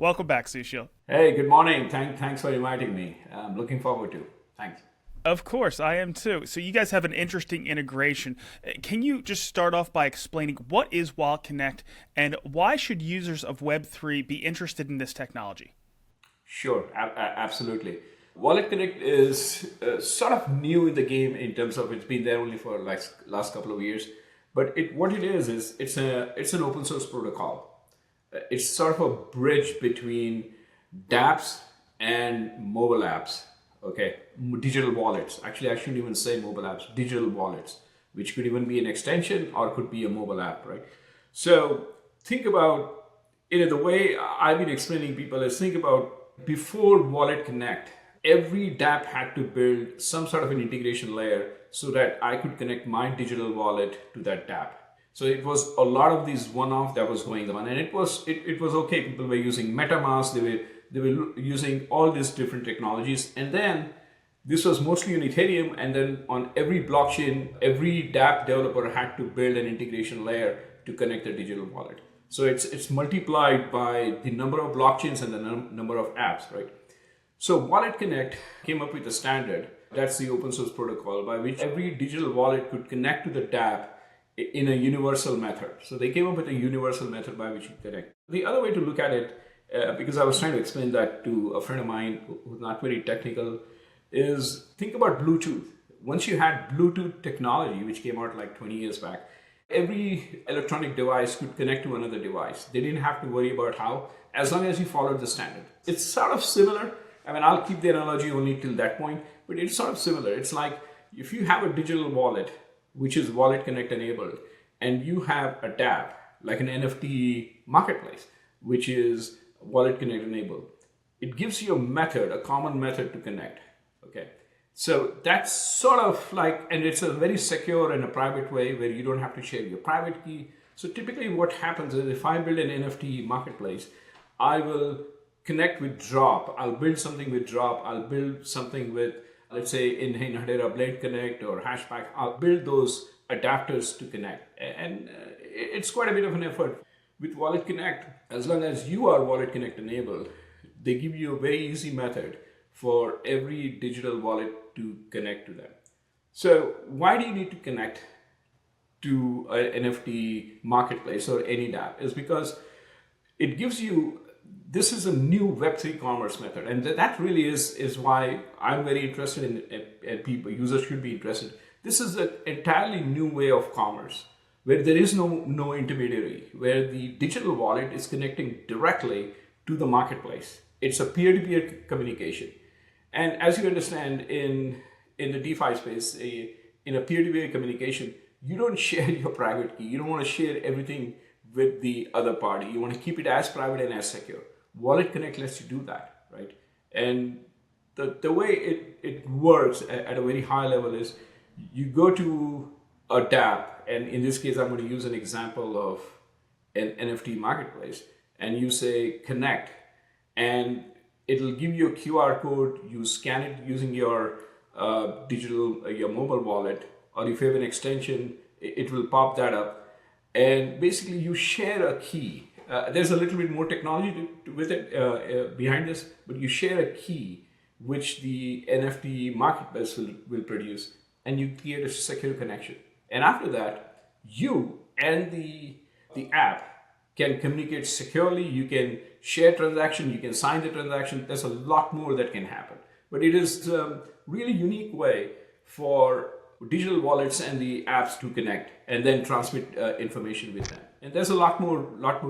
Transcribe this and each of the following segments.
Welcome back, Sushil. Hey, good morning. Thanks for inviting me. I'm looking forward to. Thanks. Of course, I am too. So you guys have an interesting integration. Can you just start off by explaining what is WalletConnect and why should users of Web3 be interested in this technology? Sure, absolutely. Wallet Connect is sort of new in the game in terms of it's been there only for like last couple of years. But what it is it's an open source protocol. It's sort of a bridge between dApps and mobile apps. Okay, digital wallets. Actually, I shouldn't even say mobile apps. Digital wallets, which could even be an extension or could be a mobile app, right? So think about the way I've been explaining people is think about before Wallet Connect, every dApp had to build some sort of an integration layer so that I could connect my digital wallet to that dApp. So it was a lot of these one-off that was going on, and it was okay. People were using MetaMask, they were using all these different technologies, and then this was mostly on Ethereum, and then on every blockchain, every dApp developer had to build an integration layer to connect the digital wallet. So it's multiplied by the number of blockchains and the number of apps, right? So Wallet Connect came up with a standard. That's the open source protocol by which every digital wallet could connect to the dApp in a universal method. So they came up with a universal method by which you connect. The other way to look at it, because I was trying to explain that to a friend of mine who's not very technical, is think about Bluetooth. Once you had Bluetooth technology, which came out like 20 years back, every electronic device could connect to another device. They didn't have to worry about how, as long as you followed the standard. It's sort of similar. I mean, I'll keep the analogy only till that point, but it's sort of similar. It's like if you have a digital wallet, which is Wallet Connect enabled, and you have a dApp, like an NFT marketplace, which is Wallet Connect enabled, it gives you a method, a common method to connect. Okay. So that's sort of like, and it's a very secure and a private way where you don't have to share your private key. So typically what happens is if I build an NFT marketplace, I will connect with Dropp. I'll build something with Dropp. I'll build something with, let's say in Hedera, Blade Connect or Hashback. I'll build those adapters to connect. And it's quite a bit of an effort. With Wallet Connect, as long as you are Wallet Connect enabled, they give you a very easy method for every digital wallet to connect to them. So why do you need to connect to an NFT marketplace or any dApp? Is because it gives you, this is a new Web3 commerce method. And that really is why I'm very interested in, and people, users should be interested. This is an entirely new way of commerce where there is no intermediary, where the digital wallet is connecting directly to the marketplace. It's a peer-to-peer communication. And as you understand, in the DeFi space, in a peer-to-peer communication, you don't share your private key. You don't want to share everything with the other party. You want to keep it as private and as secure. Wallet Connect lets you do that, right? And the way it works at a very high level is you go to a dApp, and in this case, I'm going to use an example of an NFT marketplace, and you say connect, and it'll give you a QR code. You scan it using your your mobile wallet, or if you have an extension, it will pop that up. And basically, you share a key. There's a little bit more technology with it behind this, but you share a key which the NFT marketplace will produce, and you create a secure connection. And after that, you and the app can communicate securely. You can share transaction. You can sign the transaction. There's a lot more that can happen. But it is a really unique way for digital wallets and the apps to connect and then transmit information with them. And there's a lot more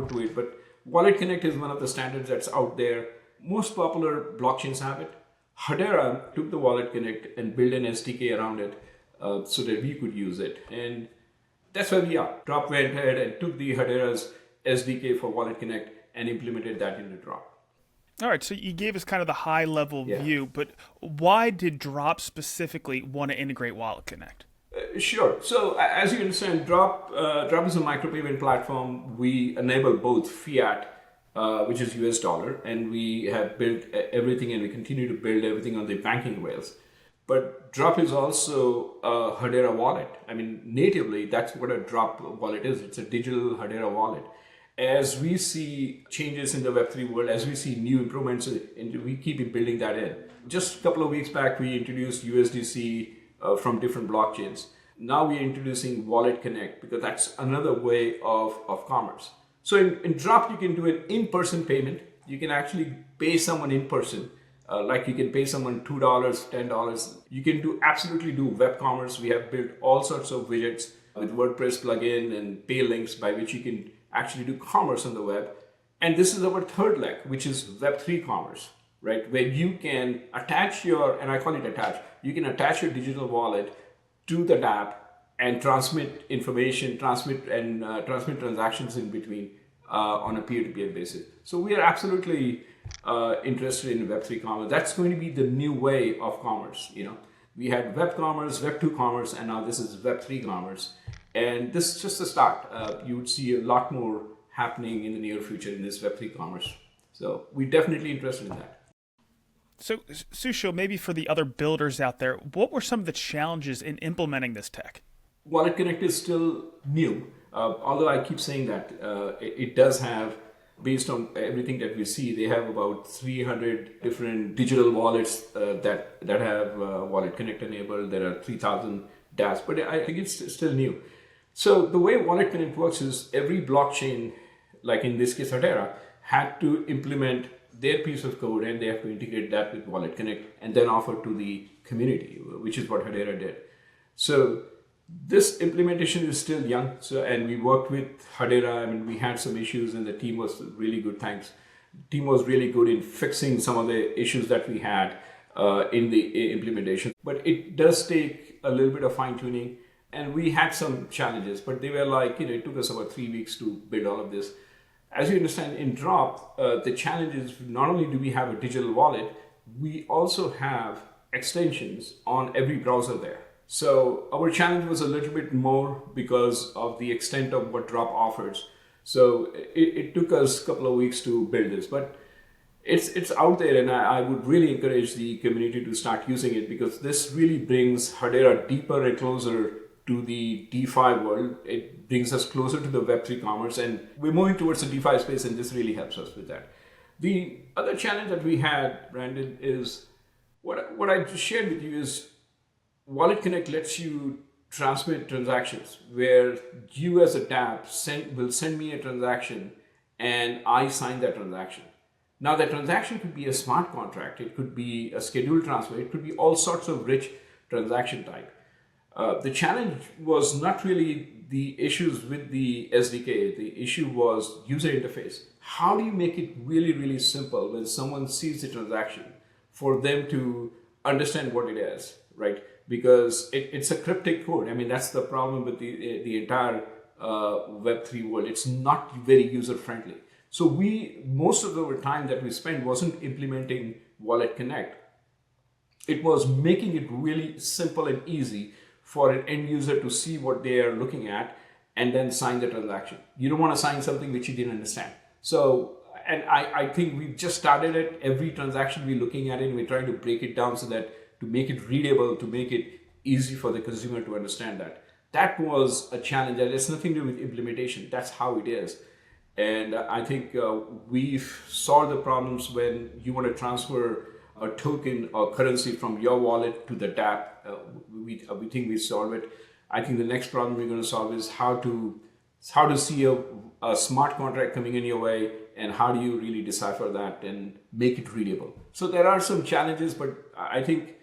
to it. But Wallet Connect is one of the standards that's out there. Most popular blockchains have it. Hedera took the Wallet Connect and built an SDK around it so that we could use it. And that's where we are. Dropp went ahead and took the Hedera's SDK for Wallet Connect and implemented that into Dropp. All right, so you gave us kind of the high level Yeah. view, but why did Dropp specifically want to integrate WalletConnect? Sure. So as you understand, Dropp is a micropayment platform. We enable both fiat, which is US dollar, and we have built everything, and we continue to build everything on the banking rails. But Dropp is also a Hedera wallet. I mean, natively, that's what a Dropp wallet is. It's a digital Hedera wallet. As we see changes in the Web3 world, as we see new improvements, and we keep building that in. Just a couple of weeks back, we introduced USDC from different blockchains. Now we're introducing WalletConnect because that's another way of commerce. So in Dropp, you can do an in-person payment. You can actually pay someone in person. Like you can pay someone $2, $10. You can absolutely do web commerce. We have built all sorts of widgets with WordPress plugin and pay links by which you can actually do commerce on the web. And this is our third leg, which is Web3 commerce, right? Where you can attach and I call it attach, you can attach your digital wallet to the app and transmit information, transmit transactions in between on a peer-to-peer basis. So we are absolutely interested in Web3 commerce. That's going to be the new way of commerce. We had web commerce, Web2 commerce, and now this is Web3 commerce. And this is just the start. You would see a lot more happening in the near future in this Web3 commerce. So we're definitely interested in that. So Sushil, maybe for the other builders out there, what were some of the challenges in implementing this tech? WalletConnect is still new. Although I keep saying that, it does have, based on everything that we see, they have about 300 different digital wallets that have WalletConnect enabled. There are 3,000 dApps, but I think it's still new. So the way WalletConnect works is every blockchain, like in this case Hedera, had to implement their piece of code and they have to integrate that with WalletConnect and then offer to the community, which is what Hedera did. So this implementation is still young. And we worked with Hedera. I mean, we had some issues and the team was really good. Thanks. The team was really good in fixing some of the issues that we had in the implementation. But it does take a little bit of fine tuning. And we had some challenges, but they were like, it took us about 3 weeks to build all of this. As you understand, in Dropp, the challenge is not only do we have a digital wallet, we also have extensions on every browser there. So our challenge was a little bit more because of the extent of what Dropp offers. So it took us a couple of weeks to build this, but it's out there, and I would really encourage the community to start using it because this really brings Hedera deeper and closer to the DeFi world. It brings us closer to the Web3 commerce, and we're moving towards the DeFi space, and this really helps us with that. The other challenge that we had, Brandon, is what I just shared with you is WalletConnect lets you transmit transactions where you as a dApp will send me a transaction and I sign that transaction. Now that transaction could be a smart contract, it could be a scheduled transfer, it could be all sorts of rich transaction type. The challenge was not really the issues with the SDK. The issue was user interface. How do you make it really, really simple when someone sees the transaction for them to understand what it is, right? Because it's a cryptic code. I mean, that's the problem with the entire Web3 world. It's not very user friendly. So most of our time that we spent wasn't implementing WalletConnect. It was making it really simple and easy for an end user to see what they are looking at and then sign the transaction. You don't want to sign something which you didn't understand. So, and I think we've just started it. Every transaction we're looking at it, and we're trying to break it down so that to make it readable, to make it easy for the consumer to understand that. That was a challenge. That has nothing to do with implementation. That's how it is. And I think we've solved the problems when you want to transfer a token or currency from your wallet to the dApp. We think we solved it. I think the next problem we're going to solve is how to see a smart contract coming in your way, and how do you really decipher that and make it readable. So there are some challenges, but I think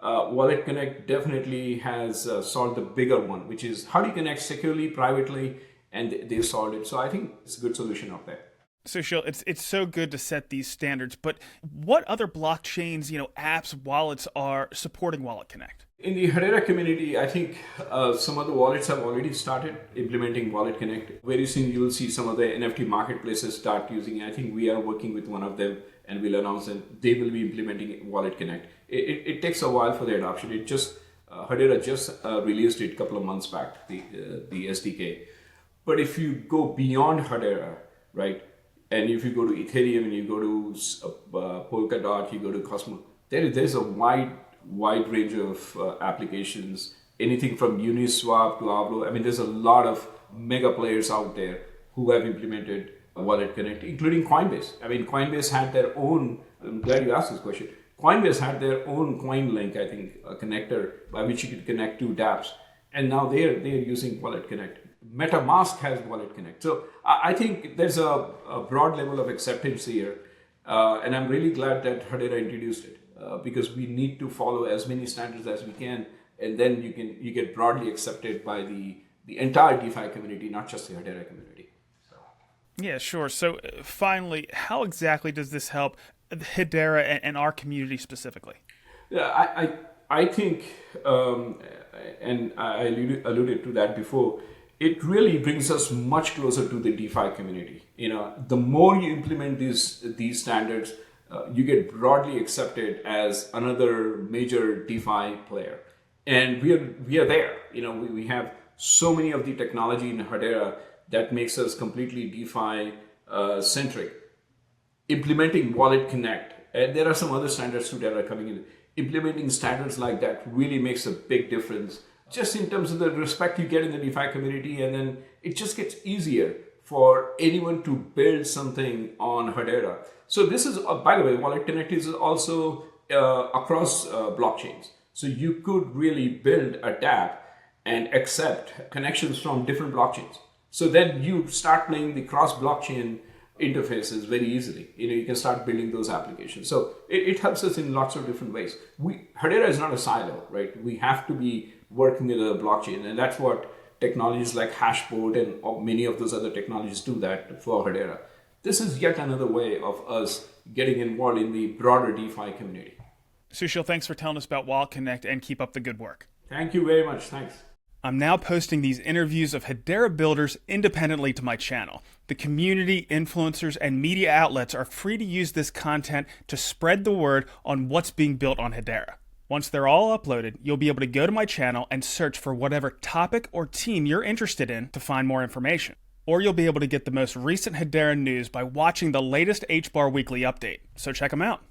WalletConnect definitely has solved the bigger one, which is how do you connect securely, privately, and they solved it. So I think it's a good solution out there. Sushil, it's so good to set these standards, but what other blockchains, apps, wallets are supporting WalletConnect? In the Hedera community, I think some of the wallets have already started implementing WalletConnect. Very soon you will see some of the NFT marketplaces start using it. I think we are working with one of them, and we'll announce that they will be implementing WalletConnect. It takes a while for the adoption. Hedera just released it a couple of months back, the SDK. But if you go beyond Hedera, right, and if you go to Ethereum and you go to Polkadot, you go to Cosmos, there's a wide range of applications, anything from Uniswap to Avlo. I mean, there's a lot of mega players out there who have implemented WalletConnect, including Coinbase. I mean, Coinbase had their own, I'm glad you asked this question. Coinbase had their own CoinLink, I think, a connector by which you could connect two dApps. And now they're using WalletConnect. MetaMask has WalletConnect. So I think there's a broad level of acceptance here. And I'm really glad that Hedera introduced it because we need to follow as many standards as we can. And then you get broadly accepted by the entire DeFi community, not just the Hedera community. Yeah, sure. So finally, how exactly does this help Hedera and our community specifically? Yeah, I think, and I alluded to that before, it really brings us much closer to the DeFi community. The more you implement these standards, you get broadly accepted as another major DeFi player. And we are there. We have so many of the technology in Hedera that makes us completely DeFi centric. Implementing WalletConnect, and there are some other standards too that are coming in. Implementing standards like that really makes a big difference, just in terms of the respect you get in the DeFi community, and then it just gets easier for anyone to build something on Hedera. So this is, by the way, WalletConnect is also across blockchains. So you could really build a dApp and accept connections from different blockchains. So then you start playing the cross-blockchain interfaces very easily. You can start building those applications. So it helps us in lots of different ways. Hedera is not a silo, right? We have to be working with a blockchain, and that's what technologies like Hashboard and many of those other technologies do that for Hedera. This is yet another way of us getting involved in the broader DeFi community. Sushil, thanks for telling us about WalletConnect, and keep up the good work. Thank you very much. Thanks. I'm now posting these interviews of Hedera builders independently to my channel. The community, influencers, and media outlets are free to use this content to spread the word on what's being built on Hedera. Once they're all uploaded, you'll be able to go to my channel and search for whatever topic or team you're interested in to find more information. Or you'll be able to get the most recent Hedera news by watching the latest HBAR Weekly update. So check them out.